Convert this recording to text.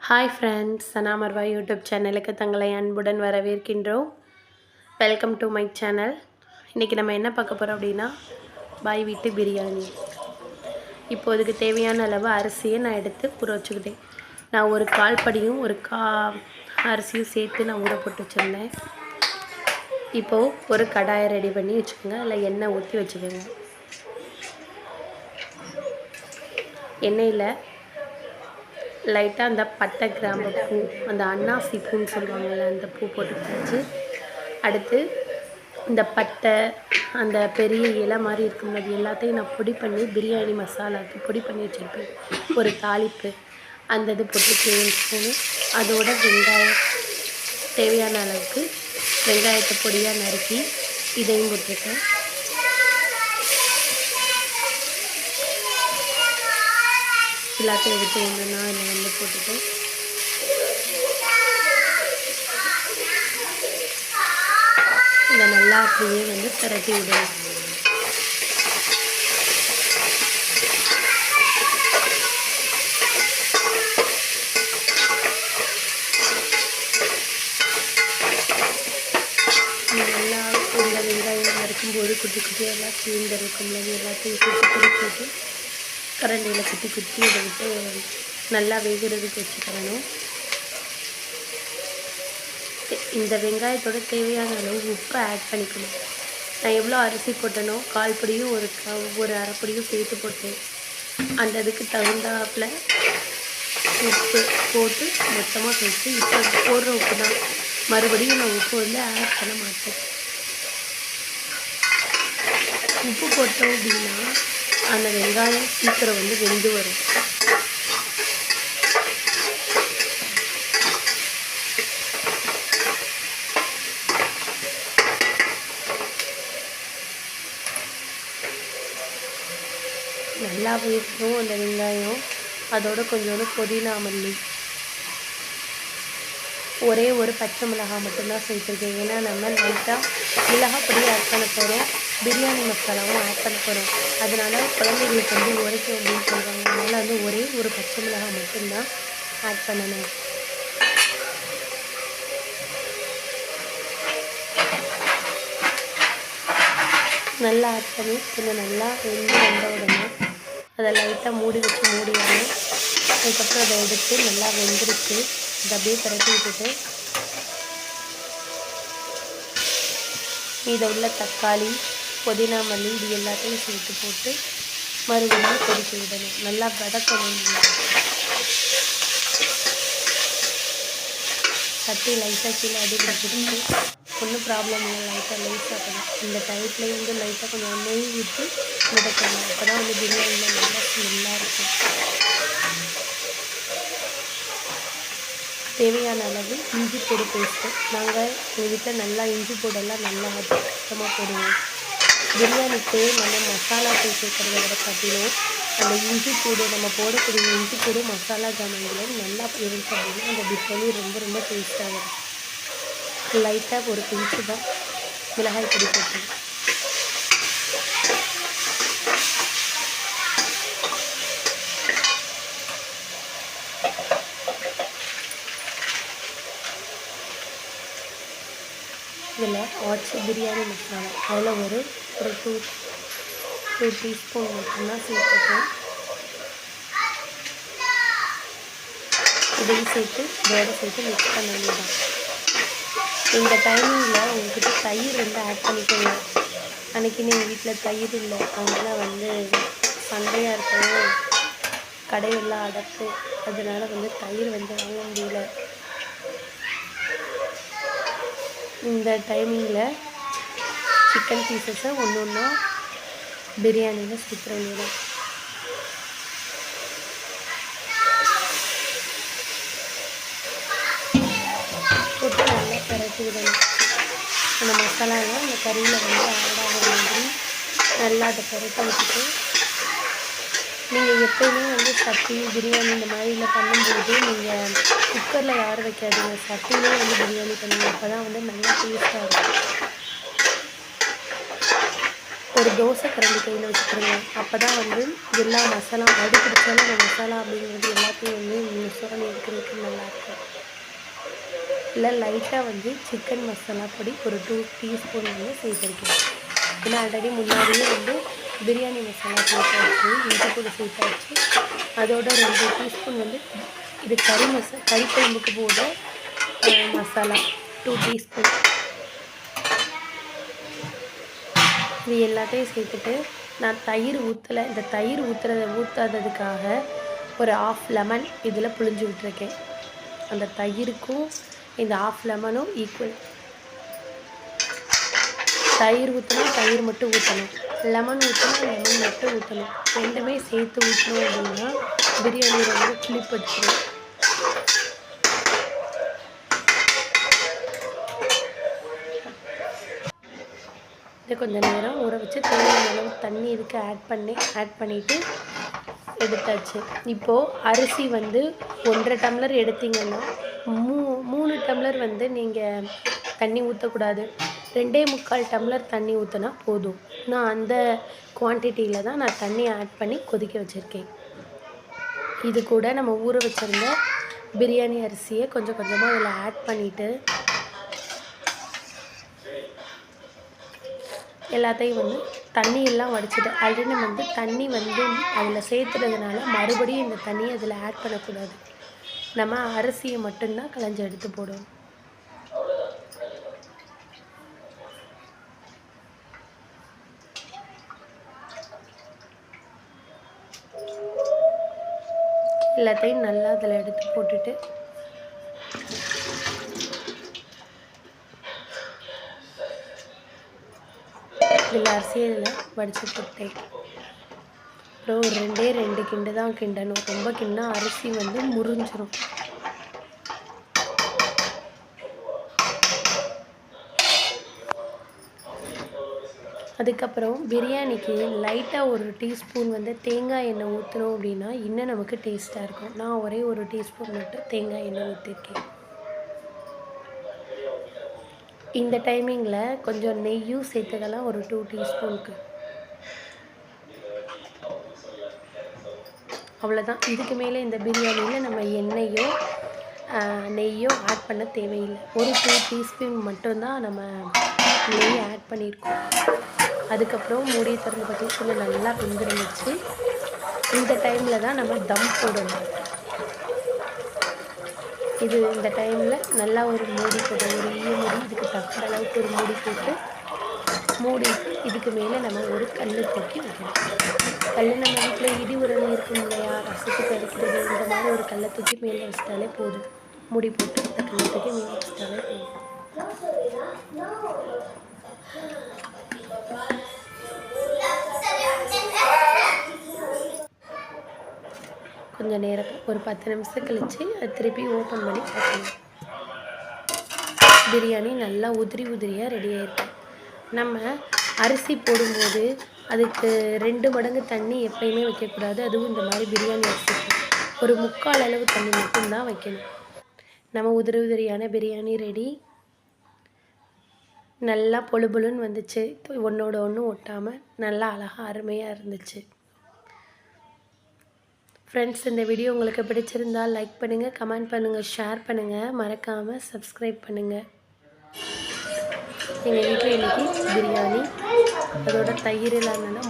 Hi friends, சனா Marwa YouTube சேனலுக்கு தங்களை அன்புடன் வரவேற்கின்றோம். Welcome to my channel. இன்றைக்கி நம்ம என்ன பார்க்க போகிறோம் அப்படின்னா, பாய் வீட்டு பிரியாணி. இப்போ இதுக்கு தேவையான அளவு அரிசியை நான் எடுத்து ஊற வச்சுக்கிட்டேன். நான் ஒரு கால் படியும் ஒரு அரிசியும் சேர்த்து நான் ஊற போட்டு வச்சுருந்தேன். இப்போது ஒரு கடாயை ரெடி பண்ணி வச்சுக்கோங்க. அதில் எண்ணெய் ஊற்றி வச்சுக்கோங்க. எண்ணெயில் லைட்டாக அந்த பட்டை கிராம்பு பூ, அந்த அன்னாசி பூன்னு சொல்லுவாங்கள்ல, அந்த பூ போட்டு வச்சு, அடுத்து இந்த பட்டை, அந்த பெரிய இலை மாதிரி இருக்கும், அது எல்லாத்தையும் நான் பொடி பண்ணி பிரியாணி மசாலாவுக்கு பொடி பண்ணி வச்சுருப்பேன். ஒரு தாளிப்பு அந்த இது போட்டு 2 ஸ்பூனு. அதோட வெங்காயம், தேவையான அளவுக்கு வெங்காயத்தை பொடியாக நறுக்கி இதையும் போட்டிருக்கேன். எல்லாத்தையும் எடுத்து ஒன்றுனா இதில் போட்டுட்டு இதை நல்லா அப்படியே பிரட்டி விடணும். நல்லா இந்த வெங்காயம் வரைக்கும்போது குட்டி குட்டியாக எல்லாம் சீர்ந்திருக்கும், எல்லாத்தையும் போட்டு கரண்டியில் குத்தி இதை விட்டு நல்லா வேகிறதுக்கு வச்சுக்கிறணும். இந்த வெங்காயத்தோட தேவையான அளவு உப்பு ஆட் பண்ணிக்கணும். நான் எவ்வளோ அரிசி போட்டேனோ கால் படியும் ஒரு அரைப்படியும் சேர்த்து போட்டேன். அந்த இதுக்கு தகுந்தாப்பில் உப்பு போட்டு மொத்தமாக சேர்த்து, இப்போ போடுற உப்பு தான், மறுபடியும் நான் உப்பு ஆட் பண்ண மாட்டேன். உப்பு போட்டோம் அப்படின்னா அந்த வெங்காயம் சீக்கிரம் வெந்து வரும். நல்லா வேகணும் அந்த வெங்காயம். அதோட கொஞ்சோண்டு புதினா மல்லி, ஒரே ஒரு பச்சை மிளகாய் மட்டும்தான் சேர்த்துருக்கேன். ஏன்னா நம்ம லைட்டாக மிளகாய் பொடி ஆட் பண்ண போகிறோம், பிரியாணி மசாலாவும் ஆட் பண்ண போகிறோம். அதனால குழந்தைங்களுக்கு உரைக்கும் அப்படின்னு சொல்கிறாங்க. அதனால் ஒரே ஒரு பச்சை மிளகாய் மட்டும்தான் ஆட் பண்ணணும். நல்லா ஆட் பண்ணி கொஞ்சம் நல்லா வந்த உடனே அதை லைட்டாக மூடிடணும். அதுக்கப்புறம் அதை எடுத்து நல்லா வெந்துருச்சு, இதை அப்படியே பரட்டி விட்டுட்டு இதை உள்ள தக்காளி, புதினா மல்லி இது எல்லாத்தையும் சேர்த்து போட்டு மறுபடியும் கொதிக்க விடணும். நல்லா வதக்கணும். சட்டி லைட்டாக கீழே அடி பிடிச்சிட்டு ஒன்றும் ப்ராப்ளம் இல்லை, லைட்டாக பண்ணணும். இந்த டைப்லேயே லைட்டாக கொஞ்சம் நெய் விட்டு வதக்கணும். அப்போ தான் பிரியாணியில் நல்லா ஸ்மெல்லாக இருக்கும். தேவையான அளவு இஞ்சி பூடு பேஸ்ட்டு, நாங்கள் எங்கள் வீட்டில் நல்லா இஞ்சி பூடெல்லாம் நல்லா சுத்தமாக போடுவோம். பிரியாணிக்கு நம்ம மசாலா சேர்க்கிறத விட காட்டிலும் அந்த இஞ்சி பூடு, நம்ம போடக்கூடிய இஞ்சி பூடு மசாலா ஜாமான்களும் நல்லா இருந்துச்சு அப்படின்னா அந்த பிரியாணி ரொம்ப டேஸ்ட்டாக வரும். லைட்டாக ஒரு பிஞ்சு தான் மிளகாய் பொடி போட்டு இதில் ஆச்சி பிரியாணி மசாலா, அதில் ஒரு 2 டீஸ்பூன் மட்டும்தான் சேர்த்துக்கேன். இதையும் சேர்த்து இதோடு சேர்த்து மிக்ஸ் பண்ண வேண்டியதான். இந்த டைமிங்கில் உங்கள்கிட்ட தயிர் ஆட் பண்ணிக்கோங்க. அன்றைக்கி எங்கள் வீட்டில் தயிர் இல்லை, அதனால் சண்டையாக இருக்கவும் கடையெல்லாம் அடைப்பு, அதனால் தயிர் வாங்க முடியல. இந்த டைமிங்கில் சிக்கன் பீசஸை ஒன்றா பிரியாணியில் சேர்த்துற வேண்டியதான். போட்டு நல்லா பரட்டி விடணும். அந்த மசாலாலாம் அந்த கறியில் ஆட் ஆகிற மாதிரி நல்லா அதை பரட்டி வச்சுட்டு, நீங்கள் எப்போயுமே சட்டி பிரியாணி இந்த மாதிரியில் பண்ணும்போது நீங்கள் குக்கரில் யாரும் வைக்காதீங்க, சட்டிலே பிரியாணி பண்ணுங்க. அப்போ தான் நல்லா டேஸ்ட்டாக இருக்கும். ஒரு தோசை கரண்டி கையில் வச்சுக்கிறோங்க. அப்போ தான் வந்து எல்லா மசாலா அடி பிடிச்சாலும் அந்த மசாலா அப்படிங்கிறது எல்லாத்தையும் வந்து மிக்ஸ் எடுக்கிறதுக்கு நல்லாயிருக்கும். இல்லை லைட்டாக வந்து சிக்கன் மசாலா பொடி ஒரு 2 டீஸ்பூன் வந்து சேர்த்துருக்கேன். ஏன்னா ஆல்ரெடி முன்னாடியே வந்து பிரியாணி மசாலா சேர்த்தாச்சு, இஞ்சி பூண்டு சேர்த்தாச்சு. அதோட 2 டீஸ்பூன் வந்து இது கறி குழம்புக்கு போட மசாலா 2 டீஸ்பூன். இது எல்லாத்தையும் சேர்த்துட்டு நான் தயிர் ஊற்றலை. இந்த தயிர் ஊற்றாததுக்காக ஒரு 1/2 லெமன் இதில் புழிஞ்சு விட்டுருக்கேன். அந்த தயிருக்கும் இந்த 1/2 லெமனும் ஈக்குவல். தயிர் ஊற்றினா தயிர் மட்டும் ஊற்றணும், லெமன் ஊற்றினா லெமன் மட்டும் ஊற்றணும். ரெண்டுமே சேர்த்து ஊற்றணும் அப்படின்னா பிரியாணி ரொம்ப புளிப்படிச்சிடும். இதை கொஞ்சம் நேரம் ஊற வச்சு தேவையான அளவு தண்ணி இதுக்கு ஆட் பண்ணிவிட்டு எடுத்தாச்சு. இப்போது அரிசி வந்து 1.5 டம்ளர் எடுத்திங்கன்னா 3 டம்ளர் வந்து நீங்கள் தண்ணி ஊற்றக்கூடாது. 2.25 டம்ளர் தண்ணி ஊற்றினா போதும். நான் அந்த குவான்டிட்டியில் தான் நான் தண்ணி ஆட் பண்ணி கொதிக்க வச்சுருக்கேன். இது கூட நம்ம ஊற வச்சுருந்த பிரியாணி அரிசியை கொஞ்சம் கொஞ்சமாக அதில் ஆட் பண்ணிவிட்டு எல்லாத்தையும் வந்து தண்ணியெல்லாம் வடிச்சிட்டு ஆல்ரெடி நம்ம வந்து தண்ணி வந்து அதில் சேர்த்துறதுனால மறுபடியும் இந்த தண்ணியை அதில் ஆட் பண்ணக்கூடாது. நம்ம அரிசியை மட்டும்தான் களைஞ்சி எடுத்து போடுவோம். எல்லாத்தையும் நல்லா அதில் எடுத்து போட்டுட்டு இதில் அரிசியை இதில் வடித்து போட்டேன். அப்புறம் ஒரு 2 கிண்டு தான் கிண்டணும். ரொம்ப கிண்டா அரிசி வந்து முறிஞ்சிரும். அதுக்கப்புறம் பிரியாணிக்கு லைட்டாக ஒரு டீஸ்பூன் வந்து தேங்காய் எண்ணெய் ஊற்றினோம் அப்படின்னா இன்னும் நமக்கு டேஸ்ட்டாக இருக்கும். நான் ஒரே ஒரு டீஸ்பூன் மட்டும் தேங்காய் எண்ணெய் ஊற்றிருக்கேன். இந்த டைமிங்கில் கொஞ்சம் நெய்யும் சேர்த்துக்கலாம், ஒரு 2 டீஸ்பூனுக்கு. அவ்வளோதான். இதுக்கு மேலே இந்த பிரியாணியில் நம்ம எண்ணெயோ நெய்யோ ஆட் பண்ண தேவையில்லை. ஒரு 2 டீஸ்பூன் மட்டும்தான் நம்ம நெய் ஆட் பண்ணியிருக்கோம். அதுக்கப்புறம் மூடி திறந்து பார்த்தீங்கன்னா நல்லா வெந்துருந்துச்சு. இந்த டைமில் தான் நம்ம தம் போடணும். இந்த டைமில் நல்லா ஒரு மூடி போட்டு ஒரு மூடி இதுக்கு தக்கிற அளவுக்கு ஒரு மூடி போட்டு மூடிட்டு இதுக்கு மேலே நம்ம ஒரு கல் தூக்கி வைக்கணும். கல் நம்ம வீட்டில் இடி உரல் இருக்கும் இல்லையா, ரசத்துக்கு அடிக்கிறது, இந்த மாதிரி ஒரு கல்லை தூக்கி மேலே வச்சிட்டாலே போதும். மூடி போட்டு இந்த கல்லை தூக்கி மேலே வச்சிட்டாலே போதும். கொஞ்சம் நேரம் ஒரு 10 நிமிஷம் கழித்து அதை திருப்பி ஓப்பன் பண்ணி பார்க்கணும். பிரியாணி நல்லா உதிரியாக ரெடி ஆகிருக்கு. நம்ம அரிசி போடும்போது அதுக்கு 2 மடங்கு தண்ணி எப்பயுமே வைக்கக்கூடாது. அதுவும் இந்த மாதிரி பிரியாணி அரிசிக்கு ஒரு 3/4 அளவு தண்ணி மட்டும்தான் வைக்கணும். நம்ம உதிரியான பிரியாணி ரெடி. நல்லா பொழுன்னு வந்துச்சு. ஒன்றோட ஒன்று ஒட்டாமல் நல்லா அழகாக அருமையாக இருந்துச்சு. ஃப்ரெண்ட்ஸ், இந்த வீடியோ உங்களுக்கு பிடிச்சிருந்தால் லைக் பண்ணுங்கள், கமெண்ட் பண்ணுங்கள், ஷேர் பண்ணுங்கள், மறக்காமல் சப்ஸ்கிரைப் பண்ணுங்கள். எங்கள் வீட்டில் இன்றைக்கி பிரியாணி, அதோட தயிர் இல்லாமல்